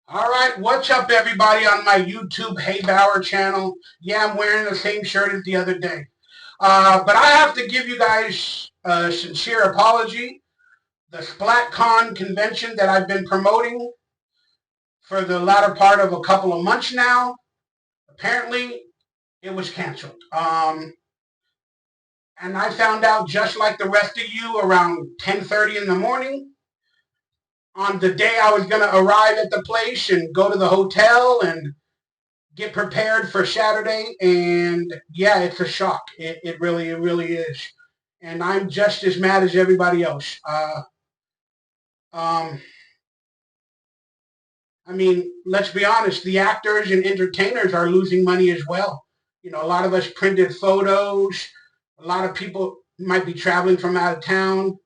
All right, what's up, everybody, on my YouTube HeyBower channel? Yeah, I'm wearing the same shirt as the other day. But I have to give you guys a sincere apology. The SplatCon convention that I've been promoting for the latter part of a couple of months now, apparently it was canceled. And I found out just like the rest of you around 10:30 in the morning on the day I was going to arrive at the place and go to the hotel and get prepared for Saturday, and yeah, it's a shock. It really is, and I'm just as mad as everybody else. Um, I mean, let's be honest. The actors and entertainers are losing money as well. You know, a lot of us printed photos. A lot of people might be traveling from out of town,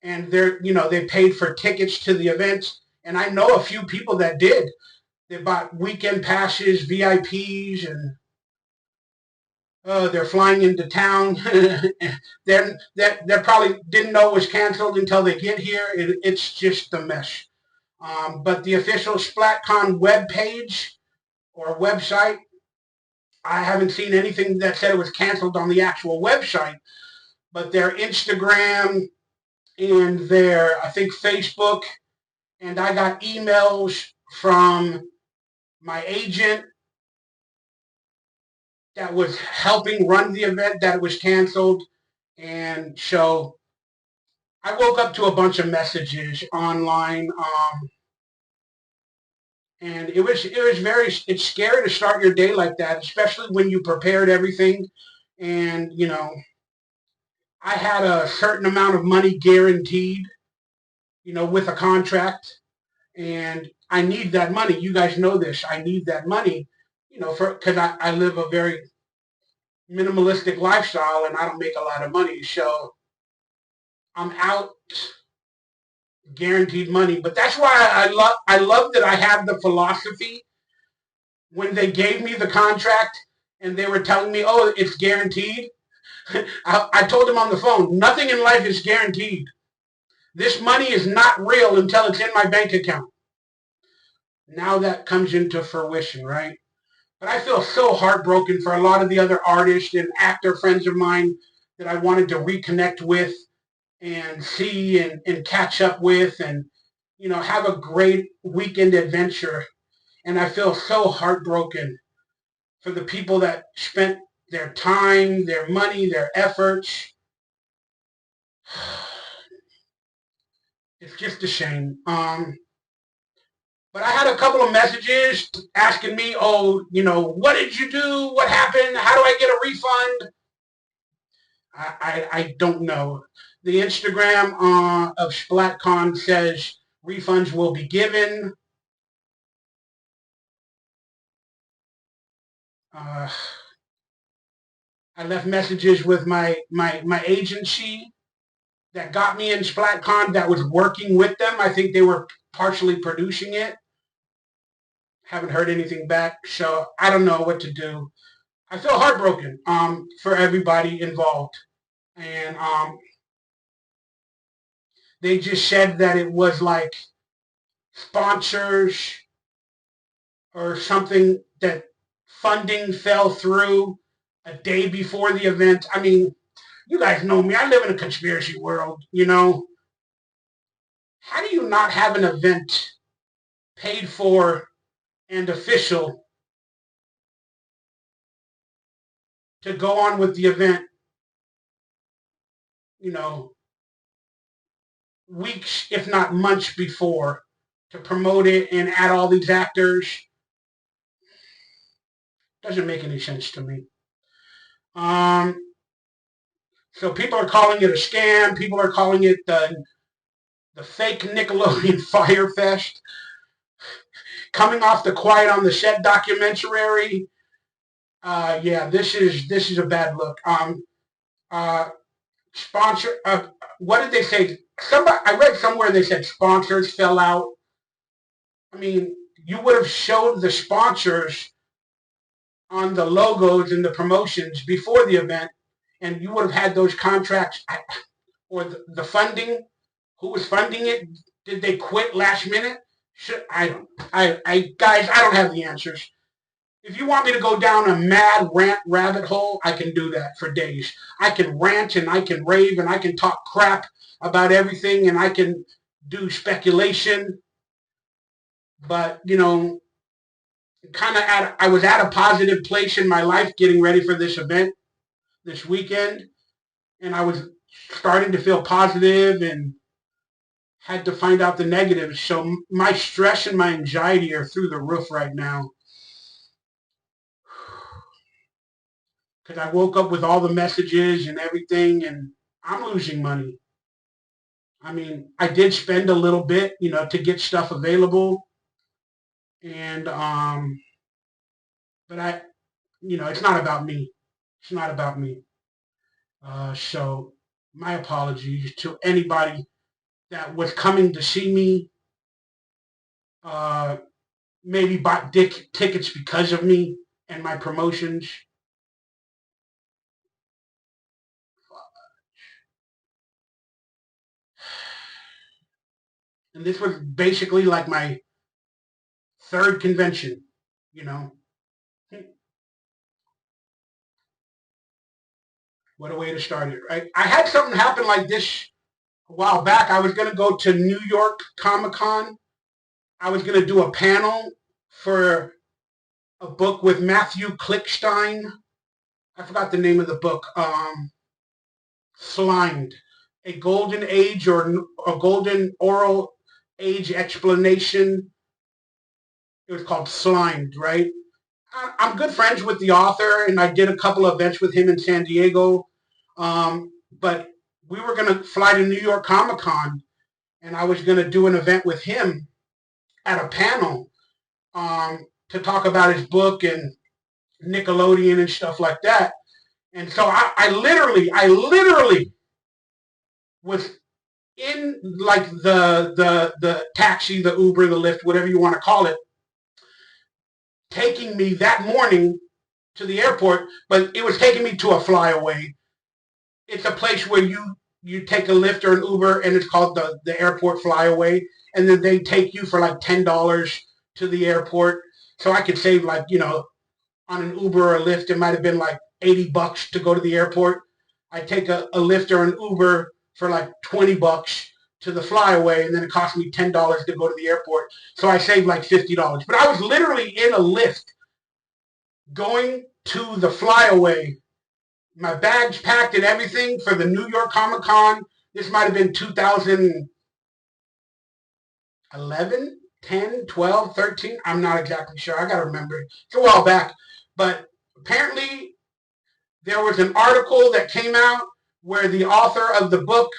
and they paid for tickets to the events. And I know a few people that did. They bought weekend passes, VIPs, and they're flying into town. They probably didn't know it was canceled until they get here. It's just a mess. But the official SplatCon webpage or website, I haven't seen anything that said it was canceled on the actual website. But their Instagram and their, I think, Facebook, and I got emails from my agent that was helping run the event that it was canceled. And so I woke up to a bunch of messages online, and it's scary to start your day like that, especially when you prepared everything. And I had a certain amount of money guaranteed, with a contract, and I need that money. You guys know this. I need that money, because I live a very minimalistic lifestyle and I don't make a lot of money. So I'm out guaranteed money. But that's why I love that I have the philosophy when they gave me the contract and they were telling me, oh, it's guaranteed. I told them on the phone, nothing in life is guaranteed. This money is not real until it's in my bank account. Now that comes into fruition, right? But I feel so heartbroken for a lot of the other artists and actor friends of mine that I wanted to reconnect with and see and catch up with and, have a great weekend adventure. And I feel so heartbroken for the people that spent their time, their money, their efforts. It's just a shame. But I had a couple of messages asking me, oh, what did you do? What happened? How do I get a refund? I don't know. The Instagram of SplatCon says refunds will be given. I left messages with my agency that got me in SplatCon that was working with them. I think they were partially producing it. Haven't heard anything back, so I don't know what to do. I feel heartbroken for everybody involved. And they just said that it was like sponsors or something, that funding fell through a day before the event. I mean, you guys know me. I live in a conspiracy world, How do you not have an event paid for and official to go on with the event, weeks, if not months before, to promote it and add all these actors? Doesn't make any sense to me. So people are calling it a scam. People are calling it the fake Nickelodeon Fyre Fest. Coming off the Quiet on the Set documentary. Yeah, this is a bad look. Sponsor. What did they say? I read somewhere they said sponsors fell out. I mean, you would have showed the sponsors on the logos and the promotions before the event, and you would have had those contracts or the funding. Who was funding it? Did they quit last minute? I don't. Guys, I don't have the answers. If you want me to go down a mad rant rabbit hole, I can do that for days. I can rant and I can rave and I can talk crap about everything and I can do speculation. But, you know, I was at a positive place in my life getting ready for this event this weekend. And I was starting to feel positive and had to find out the negatives. So my stress and my anxiety are through the roof right now. Because I woke up with all the messages and everything, and I'm losing money. I mean, I did spend a little bit, you know, to get stuff available, and but you know, it's not about me. It's not about me. So my apologies to anybody that was coming to see me. Uh, Maybe bought tickets because of me and my promotions. And this was basically like my third convention, you know. What a way to start it, right? I had something happen like this a while back. I was going to go to New York Comic Con. I was going to do a panel for a book with Matthew Klickstein. I forgot the name of the book. Slimed, a golden age or a golden oral age explanation. It was called Slimed, right? I'm good friends with the author, and I did a couple of events with him in San Diego. But we were going to fly to New York Comic Con, and I was going to do an event with him at a panel to talk about his book and Nickelodeon and stuff like that. And so I literally was in like the taxi, the Uber, the Lyft, whatever you want to call it, taking me that morning to the airport, but it was taking me to a flyaway. It's a place where you take a Lyft or an Uber, and it's called the airport flyaway, and then they take you for like $10 to the airport. So I could save, like, you know, on an Uber or a Lyft, it might have been like $80 to go to the airport. I take a Lyft or an Uber for like $20 to the flyaway, and then it cost me $10 to go to the airport. So I saved like $50. But I was literally in a Lyft going to the flyaway, my bags packed and everything for the New York Comic Con. This might have been 2011, 10, 12, 13. I'm not exactly sure. I got to remember. It's a while back. But apparently there was an article that came out where the author of the book,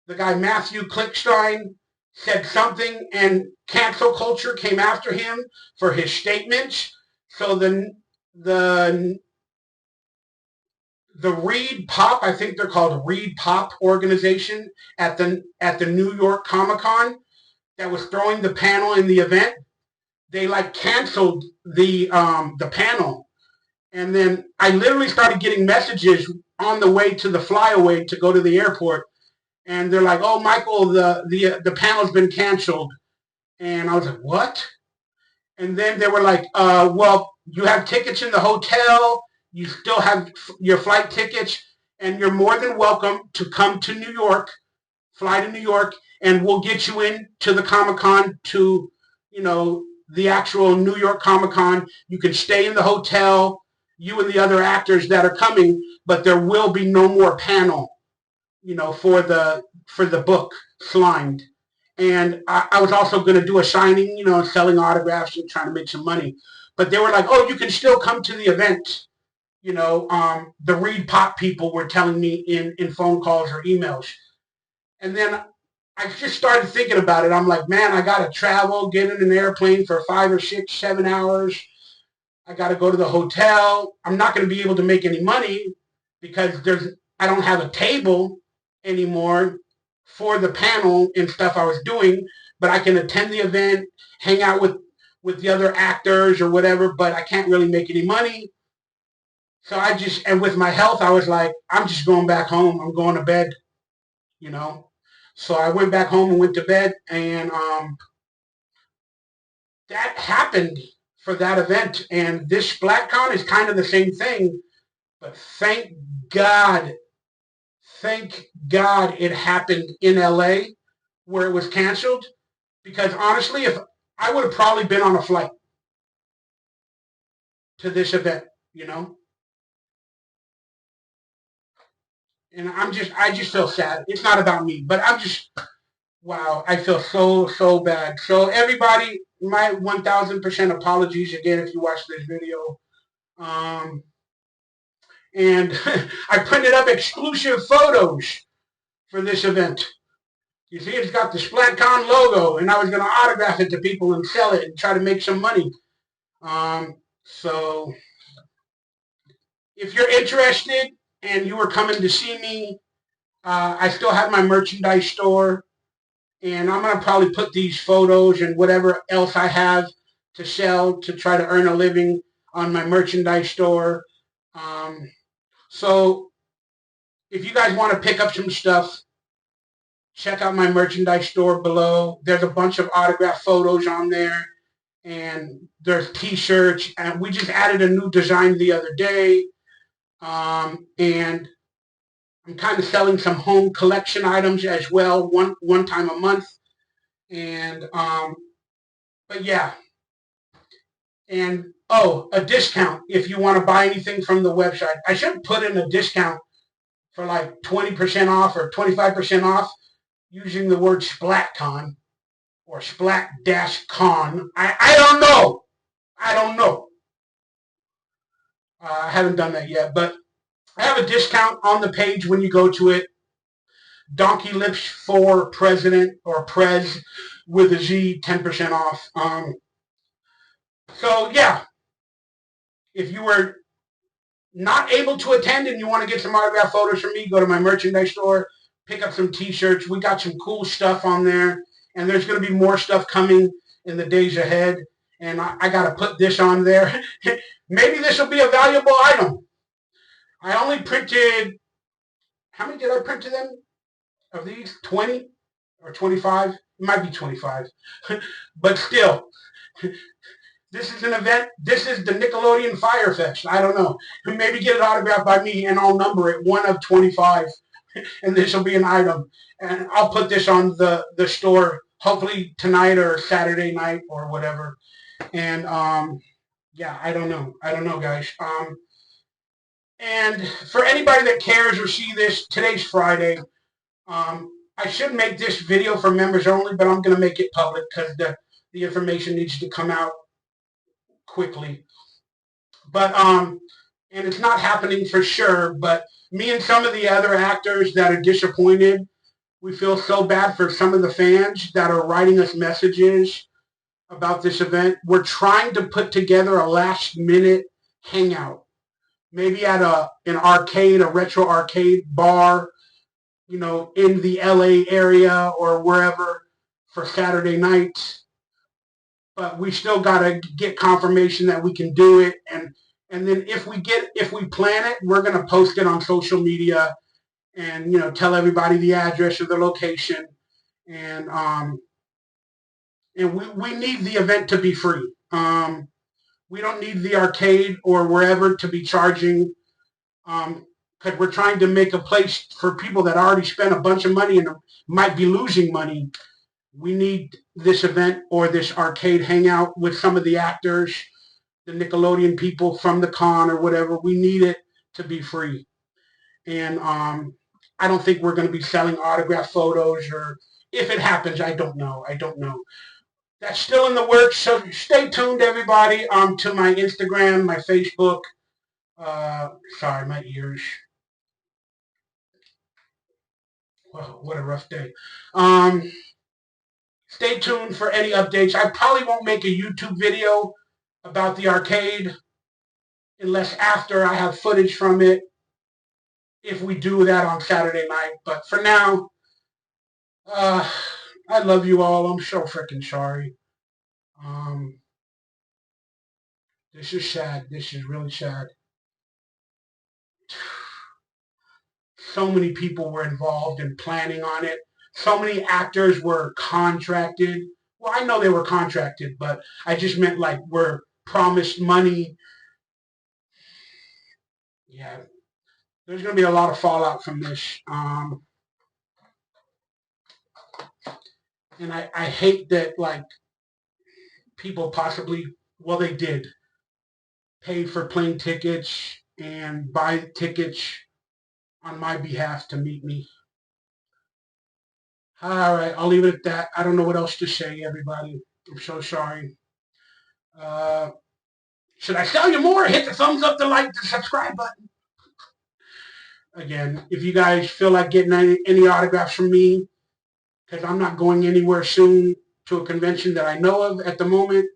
the guy Matthew Klickstein, said something, and cancel culture came after him for his statements. So the Read Pop, I think they're called Read Pop organization at the New York Comic Con that was throwing the panel in the event, they like canceled the panel. And then I literally started getting messages on the way to the flyaway to go to the airport, and they're like, "Oh, Michael, the panel's been canceled." And I was like, "What?" And then they were like, "Well, you have tickets in the hotel. You still have your flight tickets, and you're more than welcome to come to New York, fly to New York, and we'll get you in to the Comic-Con, to, you know, the actual New York Comic-Con. You can stay in the hotel, you and the other actors that are coming, but there will be no more panel, you know, for the book, Slimed." And I was also going to do a signing, you know, selling autographs and trying to make some money. But they were like, "Oh, you can still come to the event." You know, the Read Pop people were telling me in phone calls or emails. And then I just started thinking about it. I'm like, man, I got to travel, get in an airplane for 5 or 6, 7 hours. I got to go to the hotel. I'm not going to be able to make any money because I don't have a table anymore for the panel and stuff I was doing, but I can attend the event, hang out with the other actors or whatever, but I can't really make any money. So and with my health, I was like, I'm just going back home. I'm going to bed, you know. So I went back home and went to bed, and that happened for that event. And this SplatCon is kind of the same thing, but thank God it happened in LA where it was canceled, because honestly, if I would have probably been on a flight to this event, you know? And I just feel sad. It's not about me, but wow, I feel so bad. So everybody, my 1000% apologies again if you watch this video. And I printed up exclusive photos for this event. You see, it's got the SplatCon logo, and I was going to autograph it to people and sell it and try to make some money. So if you're interested and you were coming to see me, I still have my merchandise store, and I'm going to probably put these photos and whatever else I have to sell to try to earn a living on my merchandise store. So if you guys want to pick up some stuff, check out my merchandise store below. There's a bunch of autographed photos on there, and there's t-shirts, and we just added a new design the other day. And I'm kind of selling some home collection items as well, one time a month. And but yeah. And oh, a discount if you want to buy anything from the website. I should put in a discount for like 20% off or 25% off using the word SplatCon or Splat-Con. I don't know. I don't know. I haven't done that yet, but I have a discount on the page when you go to it. Donkey Lips for President or Prez with a Z, 10% off. So yeah, if you were not able to attend and you want to get some autographed photos from me, go to my merchandise store, pick up some t-shirts. We got some cool stuff on there, and there's going to be more stuff coming in the days ahead, and I got to put this on there. Maybe this will be a valuable item. I only printed, how many did I print to them of these? 20 or 25? It might be 25. But still, this is an event. This is the Nickelodeon Fyre Fest. I don't know. Maybe get it autographed by me, and I'll number it 1 of 25, and this will be an item. And I'll put this on the store hopefully tonight or Saturday night or whatever. And yeah, I don't know, guys. And for anybody that cares or see this, today's Friday. I should make this video for members only, but I'm going to make it public because the information needs to come out quickly. But and it's not happening for sure, but me and some of the other actors that are disappointed, we feel so bad for some of the fans that are writing us messages about this event. We're trying to put together a last-minute hangout, maybe at an arcade, a retro arcade bar, you know, in the LA area or wherever for Saturday nights. But we still got to get confirmation that we can do it. And then if we plan it, we're going to post it on social media and, you know, tell everybody the address or the location. And we need the event to be free. We don't need the arcade or wherever to be charging, because we're trying to make a place for people that already spent a bunch of money and might be losing money. We need this event or this arcade hangout with some of the actors, the Nickelodeon people from the con or whatever. We need it to be free. And I don't think we're going to be selling autograph photos, or if it happens, I don't know. That's still in the works, so stay tuned, everybody, to my Instagram, my Facebook. Sorry, my ears. Whoa, what a rough day. Stay tuned for any updates. I probably won't make a YouTube video about the arcade unless after I have footage from it, if we do that on Saturday night. But for now, I love you all. I'm so freaking sorry. This is sad. This is really sad. So many people were involved in planning on it. So many actors were contracted Well, I know they were contracted, but I just meant like we're promised money. Yeah, there's going to be a lot of fallout from this. And I hate that, like, people possibly, well, they did, pay for plane tickets and buy tickets on my behalf to meet me. All right, I'll leave it at that. I don't know what else to say, everybody. I'm so sorry. Uh, should I tell you more? Hit the thumbs up, the like, the subscribe button. Again, if you guys feel like getting any autographs from me, because I'm not going anywhere soon to a convention that I know of at the moment,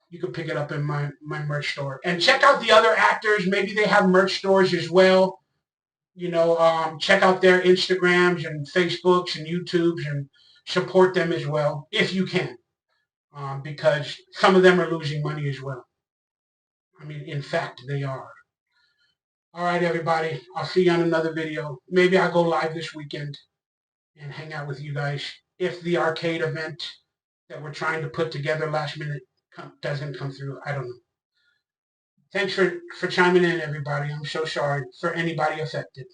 you can pick it up in my merch store. And check out the other actors. Maybe they have merch stores as well. You know, check out their Instagrams and Facebooks and YouTubes and support them as well, if you can. Because some of them are losing money as well. I mean, in fact, they are. All right, everybody. I'll see you on another video. Maybe I'll go live this weekend and hang out with you guys if the arcade event that we're trying to put together last minute doesn't come through. I don't know. Thanks for chiming in, everybody. I'm so sorry for anybody affected.